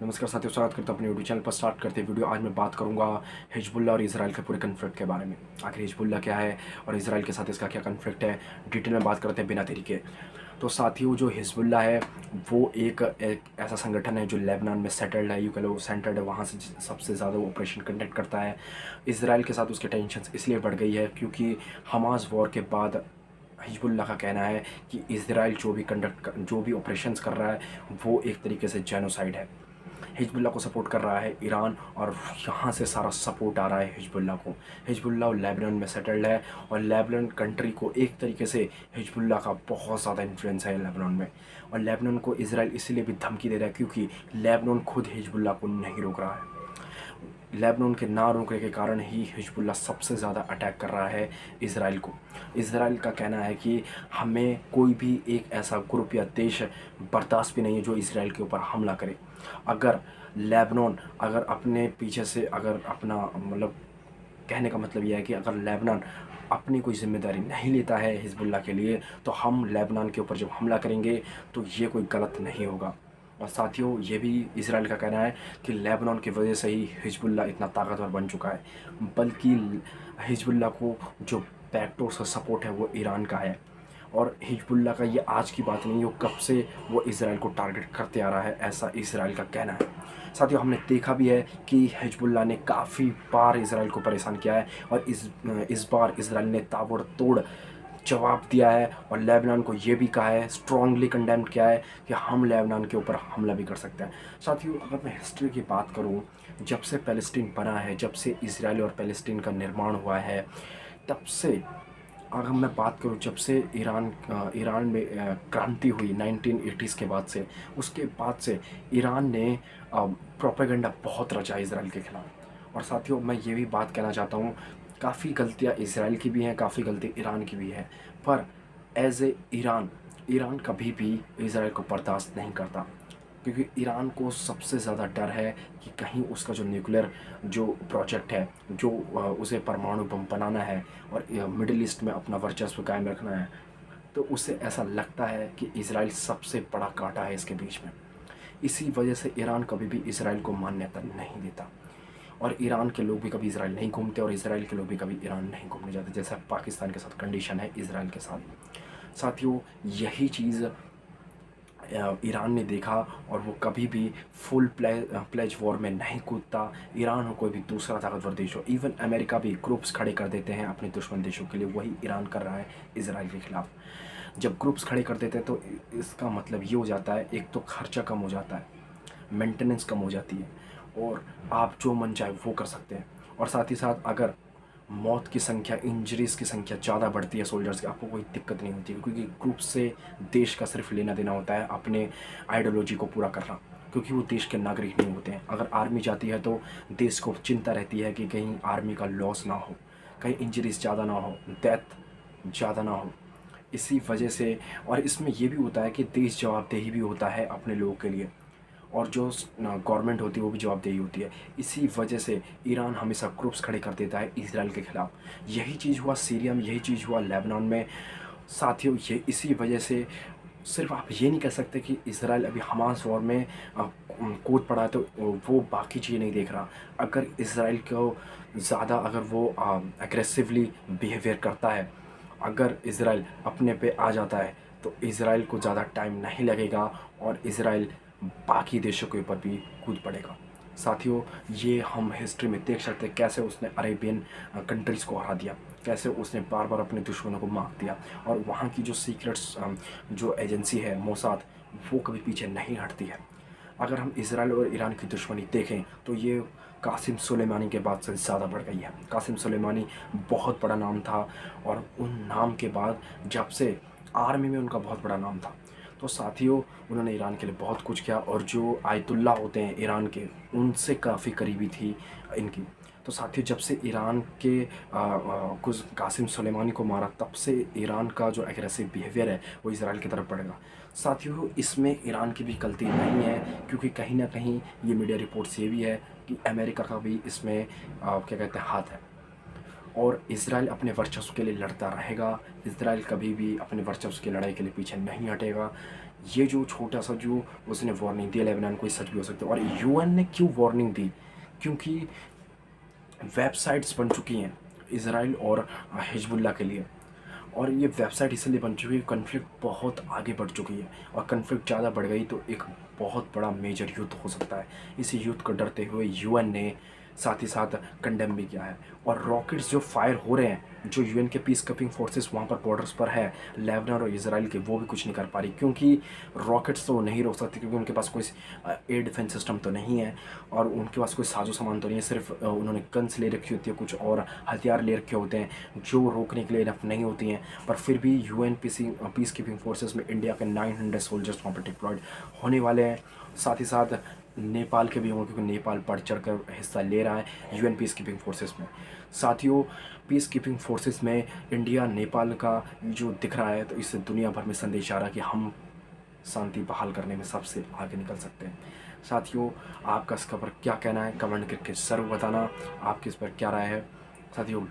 नमस्कार साथियों, स्वागत करता हूं अपने यूट्यूब चैनल पर। स्टार्ट करते हैं वीडियो। आज मैं बात करूंगा हिजबुल्लाह और इजराइल के पूरे कन्फ्लिक्ट के बारे में। आखिर हिजबुल्लाह क्या है और इजराइल के साथ इसका क्या कन्फ्लिक्ट है, डिटेल में बात करते हैं बिना देरी के। तो साथियों, जो हिजबुल्लाह है वो एक ऐसा संगठन है जो लेबनान में सेटल्ड है, यू कह लो सेंटर्ड है। वहाँ से सबसे ज़्यादा वो ऑपरेशन कंडक्ट करता है। इजराइल के साथ उसकी टेंशन इसलिए बढ़ गई है क्योंकि हमास वॉर के बाद हिजबुल्लाह का कहना है कि इजराइल जो भी ऑपरेशंस कर रहा है वो एक तरीके से जेनोसाइड है। हिजबुल्लाह को सपोर्ट कर रहा है ईरान, और यहाँ से सारा सपोर्ट आ रहा है हिजबुल्लाह को। हिजबुल्लाह लेबनान में सेटल्ड है और लेबनान कंट्री को एक तरीके से हिजबुल्लाह का बहुत ज़्यादा इन्फ्लुएंस है लेबनान में। और लेबनान को इसराइल इसीलिए भी धमकी दे रहा है क्योंकि लेबनान खुद हिजबुल्लाह को नहीं रोक रहा है। लेबनान के ना रोकने के कारण ही हिजबुल्लाह सबसे ज़्यादा अटैक कर रहा है इसराइल को। इसराइल का कहना है कि हमें कोई भी एक ऐसा ग्रुप या देश बर्दाश्त भी नहीं है जो इसराइल के ऊपर हमला करे। अगर लेबनान अगर अपने पीछे से अगर अपना मतलब कहने का मतलब यह है कि अगर लेबनान अपनी कोई जिम्मेदारी नहीं लेता है हिजबुल्लाह के लिए, तो हम लेबनान के ऊपर जब हमला करेंगे तो ये कोई गलत नहीं होगा। और साथियों, ये भी इसराइल का कहना है कि लेबनान की वजह से ही हिजबुल्लाह इतना ताकतवर बन चुका है। बल्कि हिजबुल्लाह को जो बैकडोर से सपोर्ट है वो ईरान का है। और हिजबुल्लाह का ये आज की बात नहीं है, वो कब से वो इसराइल को टारगेट करते आ रहा है, ऐसा इसराइल का कहना है। साथियों, हमने देखा भी है कि हिजबुल्लाह ने काफ़ी बार इसराइल को परेशान किया है और इस बार इसराइल ने ताबड़तोड़ जवाब दिया है और लेबनान को ये भी कहा है, स्ट्रांगली कंडेम किया है कि हम लेबनान के ऊपर हमला भी कर सकते हैं। साथियों, अगर मैं हिस्ट्री की बात करूं, जब से पैलेस्टीन बना है, जब से इसराइल और पैलेस्टीन का निर्माण हुआ है, तब से अगर मैं बात करूं, जब से ईरान में क्रांति हुई 1980s के बाद से, उसके बाद से ईरान ने प्रोपेगेंडा बहुत रचा इसराइल के खिलाफ। और साथियों, मैं ये भी बात कहना चाहता हूँ, काफ़ी गलतियाँ इसराइल की भी हैं, काफ़ी गलती ईरान की भी है, पर एज ए ईरान कभी भी इसराइल को बर्दाश्त नहीं करता। क्योंकि ईरान को सबसे ज़्यादा डर है कि कहीं उसका जो न्यूक्लियर जो प्रोजेक्ट है, जो उसे परमाणु बम बनाना है और मिडिल ईस्ट में अपना वर्चस्व कायम रखना है, तो उसे ऐसा लगता है कि इसराइल सबसे बड़ा कांटा है इसके बीच में। इसी वजह से ईरान कभी भी इसराइल को मान्यता नहीं देता। और ईरान के लोग भी कभी इसराइल नहीं घूमते और इसराइल के लोग भी कभी ईरान नहीं घूमने जाते, जैसा पाकिस्तान के साथ कंडीशन है इसराइल के साथ। साथियों, यही चीज़ ईरान ने देखा और वो कभी भी फुल प्लेज वॉर में नहीं कूदता। ईरान हो कोई भी दूसरा ताकतवर देश हो, इवन अमेरिका भी ग्रुप्स खड़े कर देते हैं अपने दुश्मन देशों के लिए, वही ईरान कर रहा है इसराइल के खिलाफ। जब ग्रुप्स खड़े कर देते हैं तो इसका मतलब ये हो जाता है, एक तो खर्चा कम हो जाता है, मेंटेनेंस कम हो जाती है, और आप जो मन चाहे वो कर सकते हैं। और साथ ही साथ अगर मौत की संख्या, इंजरीज़ की संख्या ज़्यादा बढ़ती है सोल्जर्स की, आपको कोई दिक्कत नहीं होती, क्योंकि ग्रुप से देश का सिर्फ लेना देना होता है, अपने आइडियोलॉजी को पूरा करना, क्योंकि वो देश के नागरिक नहीं होते हैं। अगर आर्मी जाती है तो देश को चिंता रहती है कि कहीं आर्मी का लॉस ना हो, कहीं इंजरीज़ ज़्यादा ना हो, डेथ ज़्यादा ना हो। इसी वजह से, और इसमें यह भी होता है कि देश जवाबदेही भी होता है अपने लोगों के लिए, और जो गवर्नमेंट होती है वो भी जवाबदेही होती है। इसी वजह से ईरान हमेशा ग्रुप्स खड़े कर देता है इसराइल के खिलाफ। यही चीज़ हुआ सीरिया में, यही चीज़ हुआ लेबनान में। साथियों, ये इसी वजह से सिर्फ आप ये नहीं कह सकते कि इसराइल अभी हमास वॉर में कूद पड़ा है तो वो बाकी चीज़ें नहीं देख रहा। अगर इसराइल को ज़्यादा अगर वो एग्रेसिवली बिहेवियर करता है, अगर इसराइल अपने पे आ जाता है, तो इसराइल को ज़्यादा टाइम नहीं लगेगा और इसराइल बाकी देशों के ऊपर भी कूद पड़ेगा। साथियों, ये हम हिस्ट्री में देख सकते हैं कैसे उसने अरेबियन कंट्रीज़ को हरा दिया, कैसे उसने बार बार अपने दुश्मनों को मार दिया, और वहाँ की जो सीक्रेट्स जो एजेंसी है मोसाद, वो कभी पीछे नहीं हटती है। अगर हम इसराइल और ईरान की दुश्मनी देखें तो ये कासिम सुलेमानी के बाद से ज़्यादा बढ़ गई है। कासिम सुलेमानी बहुत बड़ा नाम था, और उन नाम के बाद जब से आर्मी में उनका बहुत बड़ा नाम था, तो साथियों उन्होंने ईरान के लिए बहुत कुछ किया, और जो आयतुल्ला होते हैं ईरान के, उनसे काफ़ी करीबी थी इनकी। तो साथियों, जब से ईरान के कुछ कासिम सुलेमानी को मारा, तब से ईरान का जो एग्रेसिव बिहेवियर है वो इसराइल की तरफ बढ़ेगा। साथियों, इसमें ईरान की भी गलती नहीं है, क्योंकि कहीं ना कहीं ये मीडिया रिपोर्ट्स ये भी है कि अमेरिका का भी इसमें क्या कहते हैं हाथ है, और इसराइल अपने वर्चस्व के लिए लड़ता रहेगा। इसराइल कभी भी अपने वर्चस्व की लड़ाई के लिए पीछे नहीं हटेगा। ये जो छोटा सा जो उसने वार्निंग दी लेबनान को, ये सच भी हो सकता है। और यूएन ने क्यों वार्निंग दी? क्योंकि वेबसाइट्स बन चुकी हैं इसराइल और हिजबुल्लाह के लिए, और ये वेबसाइट इसलिए बन चुकी है, कन्फ्लिक्ट बहुत आगे बढ़ चुकी है, और कन्फ्लिक्ट ज़्यादा बढ़ गई तो एक बहुत बड़ा मेजर युद्ध हो सकता है। इसी युद्ध को डरते हुए यूएन ने साथ ही साथ कंडेम भी किया है। और रॉकेट्स जो फायर हो रहे हैं, जो यूएन के पीस कीपिंग फोर्सेस वहाँ पर बॉर्डर्स पर है लेबनान और इसराइल के, वो भी कुछ नहीं कर पा रही, क्योंकि रॉकेट्स तो वो नहीं रोक सकती, क्योंकि उनके पास कोई एयर डिफेंस सिस्टम तो नहीं है, और उनके पास कोई साजो सामान तो नहीं है। सिर्फ उन्होंने गन्स ले रखी होती है, कुछ और हथियार ले रखे होते हैं जो रोकने के लिए इनफ नहीं होती हैं। पर फिर भी यूएन पीस कीपिंग फोर्सेस में इंडिया के 900 सोल्जर्स वहाँ पर डिप्लॉयड होने वाले हैं। साथ ही साथ नेपाल के भी होंगे, क्योंकि नेपाल बढ़ चढ़ कर हिस्सा ले रहा है यूएन पीस कीपिंग फोर्सेस में। साथियों, पीस कीपिंग फोर्सेस में इंडिया नेपाल का जो दिख रहा है, तो इससे दुनिया भर में संदेश आ रहा है कि हम शांति बहाल करने में सबसे आगे निकल सकते हैं। साथियों, आपका इसका पर क्या कहना है, कमेंट करके ज़रूर बताना, आपकी इस पर क्या राय है। साथियों,